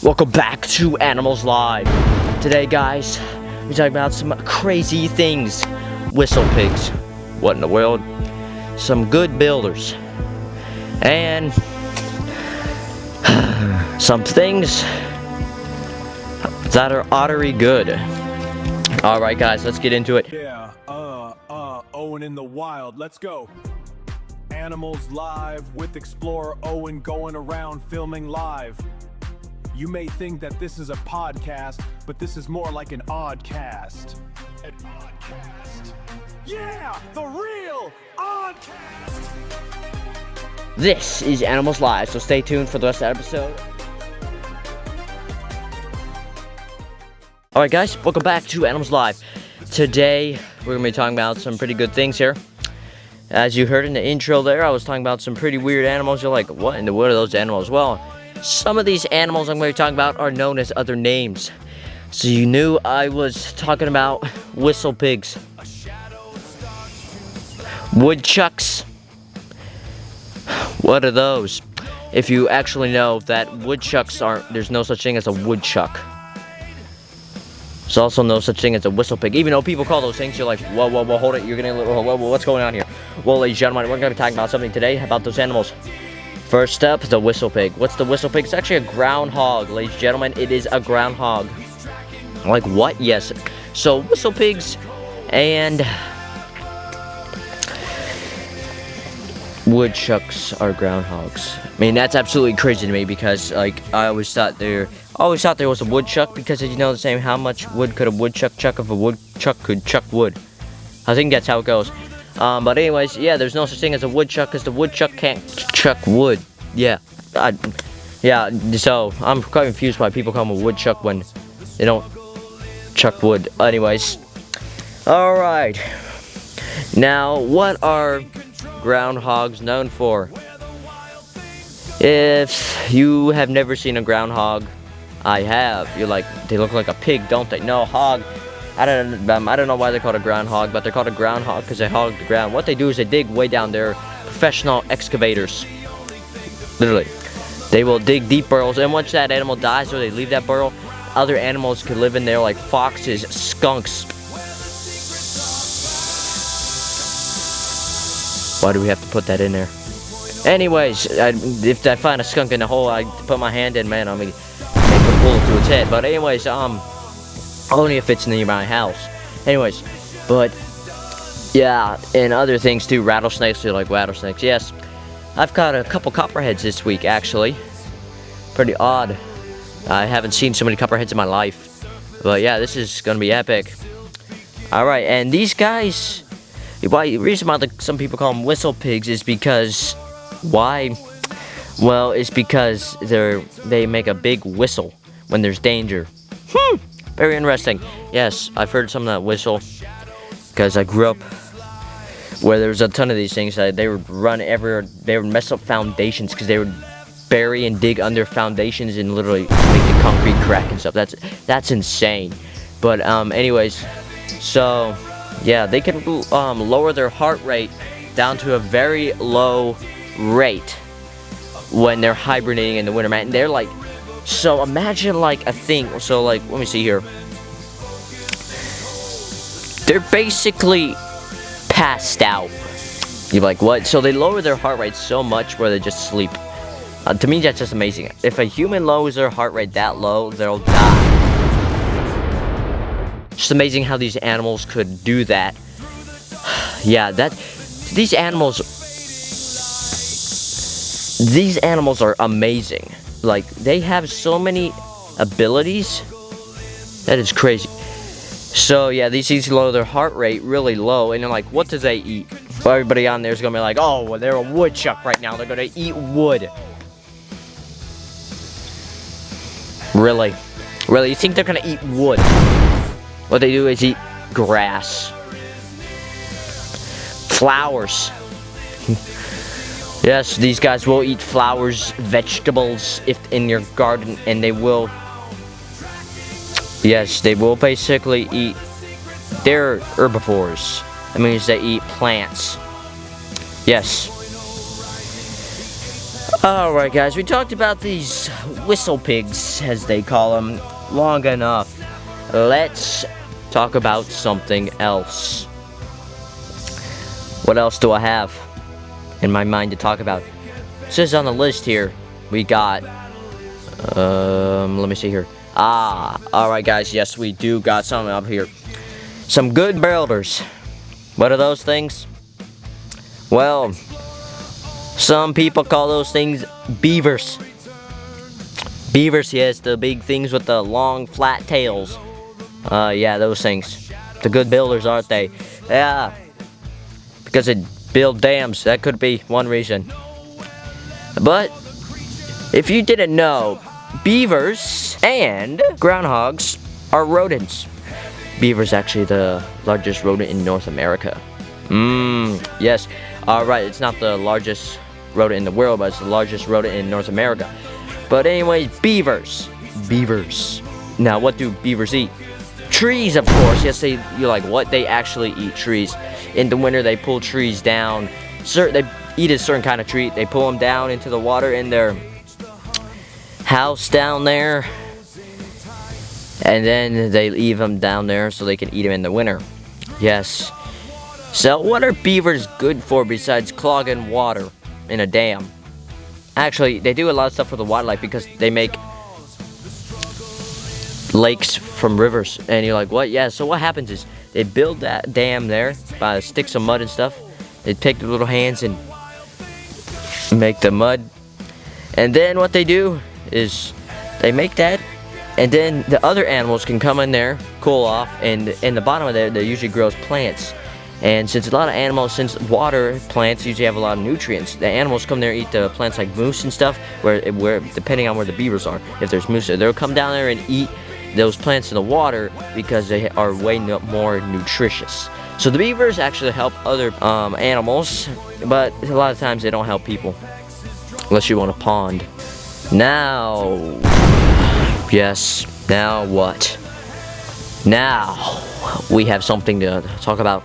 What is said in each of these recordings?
Welcome back to Animals Live. Today, guys, we're talking about some crazy things. Whistle pigs. What in the world? Some good builders. And some things that are utterly good. Alright, guys, let's get into it. Yeah, Owen in the wild, let's go. Animals Live with Explorer Owen going around filming live. You may think that this is a podcast, but this is more like an oddcast. An oddcast. Yeah, the real oddcast. This is Animals Live, so stay tuned for the rest of the episode. Alright, guys, welcome back to Animals Live. Today, we're going to be talking about some pretty good things here. As you heard in the intro there, I was talking about some pretty weird animals. You're like, what in the world are those animals? Well, some of these animals I'm going to be talking about are known as other names. So you knew I was talking about whistle pigs, woodchucks. What are those? If you actually know that woodchucks aren't, there's no such thing as a woodchuck. There's also no such thing as a whistle pig. Even though people call those things, you're like, whoa, hold it. You're getting a little, whoa, what's going on here? Well, ladies and gentlemen, we're going to be talking about something today about those animals. First up, the whistle pig. What's the whistle pig? It's actually a groundhog, ladies and gentlemen. It is a groundhog. Like what? Yes. So whistle pigs and woodchucks are groundhogs. I mean, that's absolutely crazy to me because, like, I always thought there was a woodchuck because did you know the same how much wood could a woodchuck chuck if a woodchuck could chuck wood? I think that's how it goes. But anyways, yeah, there's no such thing as a woodchuck because the woodchuck can't chuck wood. Yeah, so I'm quite confused why people call them a woodchuck when they don't chuck wood. Anyways, alright. Now, what are groundhogs known for? If you have never seen a groundhog, I have. You're like, they look like a pig, don't they? No, hog. I don't know why they're called a groundhog, but they're called a groundhog because they hog the ground. What they do is they dig way down. They're professional excavators. Literally. They will dig deep burrows, and once that animal dies or they leave that burrow, other animals could live in there like foxes, skunks. Why do we have to put that in there? Anyways, if I find a skunk in the hole, I put my hand in, man, I'm gonna put a bullet through its head. But anyways, only if it's near my house. Anyways, but yeah, and other things too. Rattlesnakes, you like rattlesnakes? Yes, I've caught a couple copperheads this week actually. Pretty odd. I haven't seen so many copperheads in my life. But yeah, this is gonna be epic. All right, and these guys, the reason why some people call them whistle pigs is because why? Well, it's because they make a big whistle when there's danger. Very interesting. Yes, I've heard some of that whistle because I grew up where there was a ton of these things. They would run everywhere. They would mess up foundations because they would bury and dig under foundations and literally make the concrete crack and stuff. That's insane. But anyways, so yeah, they can lower their heart rate down to a very low rate when they're hibernating in the winter, man. And they're like, so imagine like a thing. So like, let me see here. They're basically passed out. You're like, what? So they lower their heart rate so much where they just sleep. To me, that's just amazing. If a human lowers their heart rate that low, they'll die. Just amazing how these animals could do that. Yeah, these animals are amazing. Like, they have so many abilities. That is crazy. So, yeah, these things lower their heart rate really low. And they're like, what do they eat? Well, everybody on there is going to be like, oh, well, they're a woodchuck right now. They're going to eat wood. Really? Really? You think they're going to eat wood? What they do is eat grass. Flowers. Yes, these guys will eat flowers, vegetables, if in your garden, and they will. Yes, they will basically eat. They're herbivores. That means they eat plants. Yes. Alright guys, we talked about these whistle pigs, as they call them, long enough. Let's talk about something else. What else do I have in my mind to talk about? It says on the list here, we got, let me see here. Alright guys, yes, we do got something up here. Some good builders. What are those things? Well, some people call those things beavers. Beavers, yes, the big things with the long, flat tails. Yeah, those things. The good builders, aren't they? Yeah, because they build dams. That could be one reason. But if you didn't know, beavers and groundhogs are rodents. Beaver's actually the largest rodent in North America. Yes. Alright, it's not the largest rodent in the world, but it's the largest rodent in North America. But anyways, beavers. Beavers. Now, what do beavers eat? Trees, of course. Yes, you're like, what? They actually eat trees. In the winter, they pull trees down. They eat a certain kind of tree. They pull them down into the water in their house down there. And then they leave them down there so they can eat them in the winter. Yes. So, what are beavers good for besides clogging water in a dam? Actually, they do a lot of stuff for the wildlife because they make lakes from rivers. And you're like, what? Yeah, so what happens is they build that dam there by sticks of mud and stuff. They take their little hands and make the mud. And then what they do is they make that, and then the other animals can come in there, cool off, and in the bottom of there usually grows plants. And since a lot of animals, since water plants usually have a lot of nutrients, the animals come there and eat the plants like moose and stuff, where depending on where the beavers are, if there's moose there, they'll come down there and eat those plants in the water because they are way more nutritious. So the beavers actually help other animals, but a lot of times they don't help people, unless you want a pond. Now, yes, now what? Now, we have something to talk about.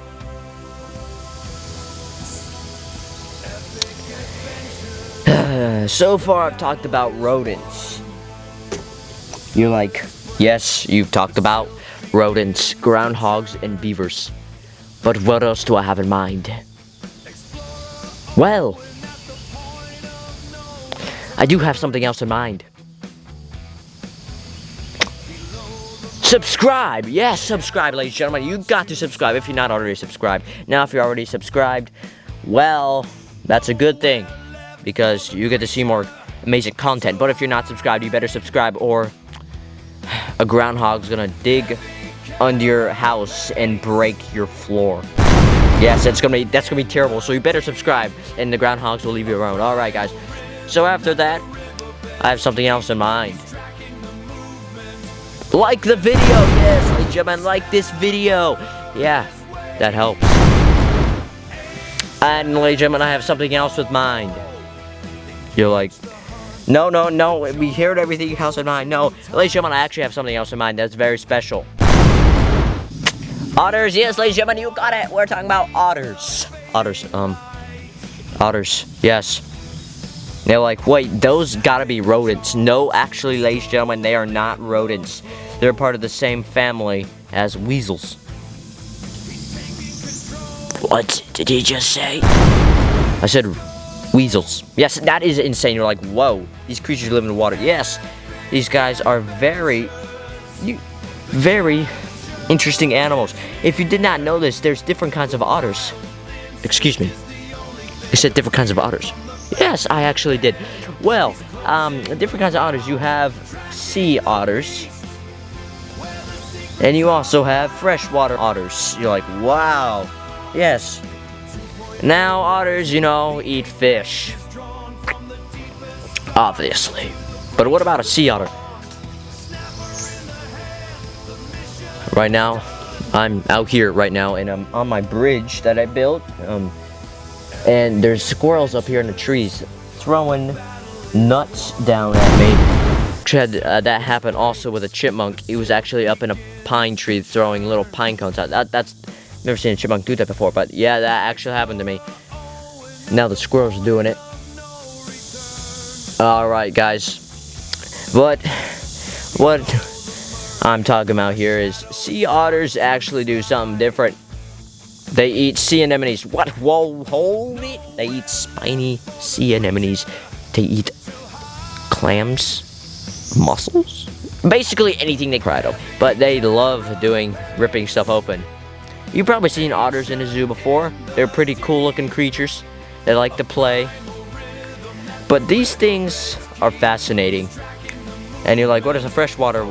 So far I've talked about rodents. You're like, yes, you've talked about rodents, groundhogs, and beavers. But what else do I have in mind? Well, I do have something else in mind. Subscribe! Yes, subscribe, ladies and gentlemen. You got to subscribe if you're not already subscribed. Now, if you're already subscribed, well, that's a good thing, because you get to see more amazing content. But if you're not subscribed, you better subscribe, or a groundhog's gonna dig under your house and break your floor. Yes, that's gonna be terrible. So you better subscribe, and the groundhogs will leave you alone. All right, guys. So after that, I have something else in mind. Like the video, yes, ladies and gentlemen, like this video. Yeah, that helps. And ladies and gentlemen, I have something else with mind. You're like, no, we heard everything else in mind. No, ladies and gentlemen, I actually have something else in mind that's very special. Otters, yes, ladies and gentlemen, you got it. We're talking about otters. Otters, yes. They're like, wait, those gotta be rodents. No, actually, ladies and gentlemen, they are not rodents. They're part of the same family as weasels. What did he just say? I said weasels. Yes, that is insane. You're like, whoa, these creatures live in the water. Yes, these guys are very interesting animals. If you did not know this, there's different kinds of otters. Excuse me. I said different kinds of otters. Yes, I actually did. Well, different kinds of otters. You have sea otters, and you also have freshwater otters. You're like, wow. Yes. Now, otters, you know, eat fish. Obviously. But what about a sea otter? Right now, I'm out here right now, and I'm on my bridge that I built. And there's squirrels up here in the trees throwing nuts down at me. Actually, had that happen also with a chipmunk. He was actually up in a pine tree throwing little pine cones out. That's never seen a chipmunk do that before, but yeah, that actually happened to me. Now the squirrels are doing it. Alright, guys. What I'm talking about here is sea otters actually do something different. They eat sea anemones. What? Whoa, hold it. They eat spiny sea anemones. They eat clams, mussels, basically anything they cry to. But they love ripping stuff open. You've probably seen otters in a zoo before. They're pretty cool looking creatures. They like to play. But these things are fascinating. And you're like, what does a freshwater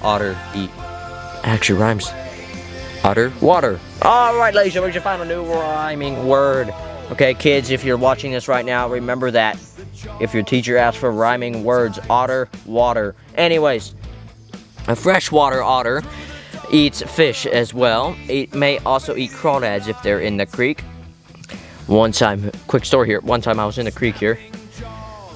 otter eat? Actually rhymes. Otter, water. Alright, ladies and gentlemen, we should find a new rhyming word. Okay, kids, if you're watching this right now, remember that. If your teacher asks for rhyming words, otter, water. Anyways, a freshwater otter eats fish as well. It may also eat crawdads if they're in the creek. One time, quick story here. One time I was in the creek here.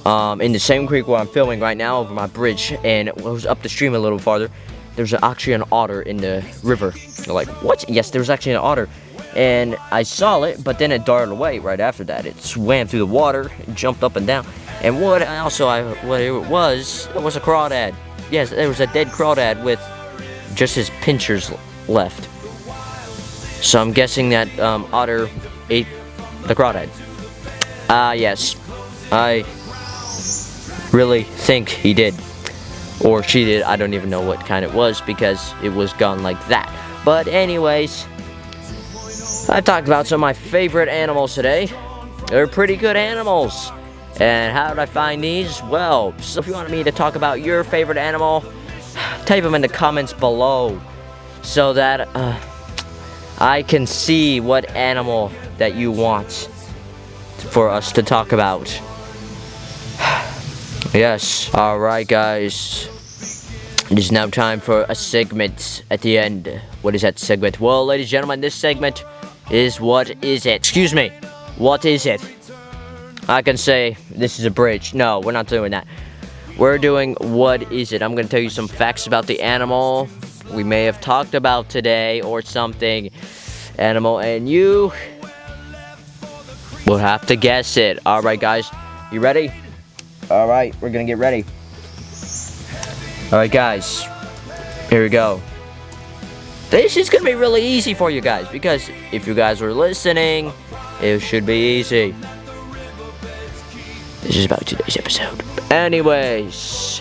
In the same creek where I'm filming right now over my bridge, and it was up the stream a little farther. There's actually an otter in the river. You're like, what? Yes, there was actually an otter. And I saw it, but then it darted away right after that. It swam through the water, jumped up and down. And what it was a crawdad. Yes, there was a dead crawdad with just his pinchers left. So I'm guessing that otter ate the crawdad. Yes. I really think he did. Or she did. I don't even know what kind it was because it was gone like that. But anyways, I've talked about some of my favorite animals today. They're pretty good animals. And how did I find these? Well, so if you want me to talk about your favorite animal, type them in the comments below so that I can see what animal that you want for us to talk about. Yes. Alright, guys. It is now time for a segment at the end. What is that segment? Well, ladies and gentlemen, this segment is What Is It? Excuse me. What is it? I can say this is a bridge. No, we're not doing that. We're doing What Is It? I'm going to tell you some facts about the animal we may have talked about today or something. Animal, and you will have to guess it. Alright, guys. You ready? Alright, we're going to get ready. Alright, guys. Here we go. This is going to be really easy for you guys because if you guys were listening, it should be easy. This is about today's episode. Anyways,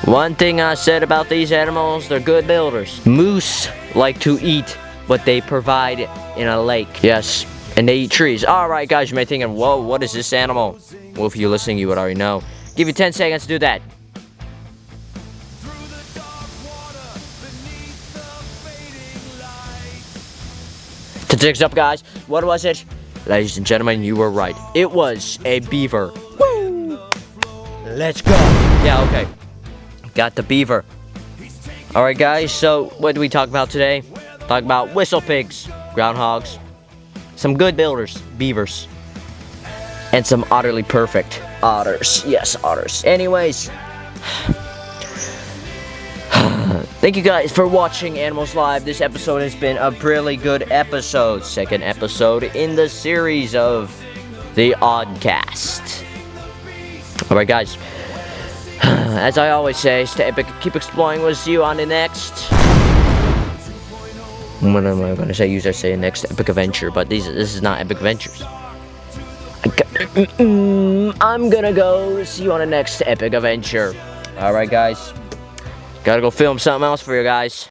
one thing I said about these animals, they're good builders. Moose like to eat what they provide in a lake. Yes, and they eat trees. Alright, guys, you may be thinking, whoa, what is this animal? Well, if you're listening, you would already know. Give you 10 seconds to do that. Tick's up, guys. What was it? Ladies and gentlemen, you were right. It was a beaver. Woo! Let's go. Yeah, okay. Got the beaver. Alright, guys, so what do we talk about today? Talk about whistle pigs, groundhogs, some good builders, beavers, and some utterly perfect otters. Yes, otters. Anyways, thank you guys for watching Animals Live. This episode has been a really good episode. Second episode in the series of the Oddcast. Alright, guys. As I always say, stay epic, keep exploring. We'll see you on the next... What am I going to say? Usually I say next epic adventure, but this is not epic adventures. I'm gonna go see you on the next epic adventure. Alright, guys. Gotta go film something else for you guys.